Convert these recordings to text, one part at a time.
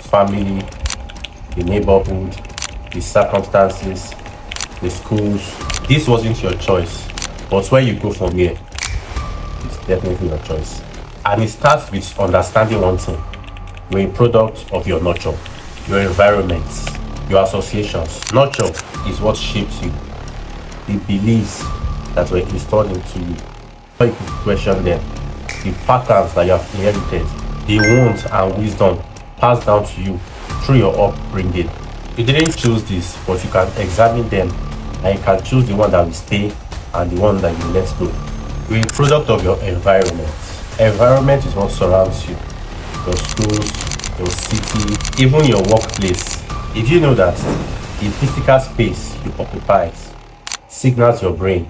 family, the neighborhood, the circumstances, the schools. This wasn't your choice, but where you go from here, it's definitely your choice. And it starts with understanding one thing. You're a product of your nurture, your environment, your associations. Nurture is what shapes you, the beliefs that were installed into you. You could question them, the patterns that you have inherited, the wounds and wisdom passed down to you through your upbringing. You didn't choose this, but you can examine them and you can choose the one that will stay and the one that you let go. You're a product of your environment. Environment is what surrounds you. Your schools, your city, even your workplace. If you know that the physical space you occupy signals your brain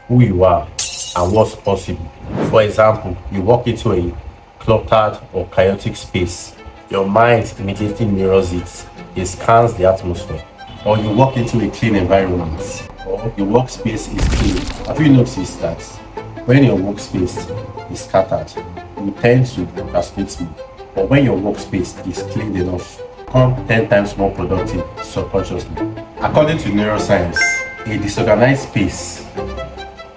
who you are and what's possible. For example, you walk into a cluttered or chaotic space, your mind immediately mirrors it. It scans the atmosphere. Or you walk into a clean environment, or your workspace is clean. Have you noticed that when your workspace is scattered, you tend to procrastinate more? But when your workspace is cleaned enough, become 10 times more productive subconsciously. According to neuroscience, a disorganized space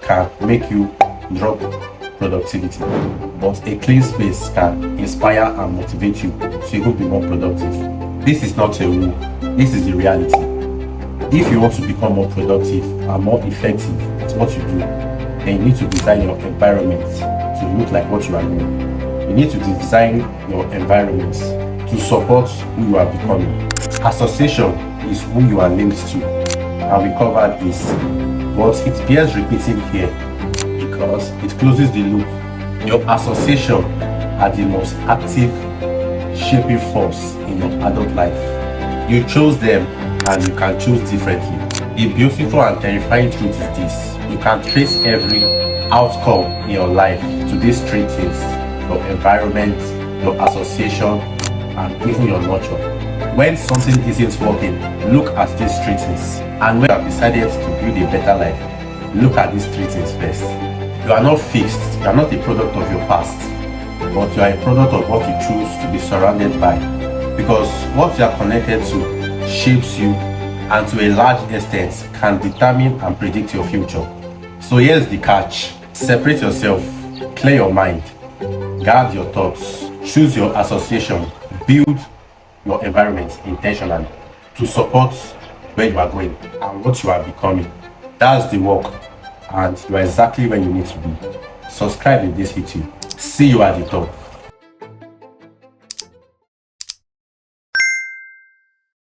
can make you drop productivity, but a clean space can inspire and motivate you so you will be more productive. This is not a rule, this is the reality. If you want to become more productive and more effective at what you do, then you need to design your environment to look like what you are doing. You need to design your environment to support who you are becoming. Association is who you are linked to, and we covered this, but it bears repeating here because it closes the loop. Your association are the most active shaping force in your adult life. You chose them and you can choose differently. The beautiful and terrifying truth is this: you can trace every outcome in your life to these three things: your environment, your association, and even your nurture. When something isn't working, look at these three things. And when you have decided to build a better life, look at these three things first. You are not fixed, you are not a product of your past, but you are a product of what you choose to be surrounded by. Because what you are connected to shapes you, and to a large extent can determine and predict your future. So here's the catch: separate yourself, clear your mind, guard your thoughts, choose your association, build your environment intentionally to support where you are going and what you are becoming. That's the work, and you are exactly where you need to be. Subscribe if this hit you. See you at the top.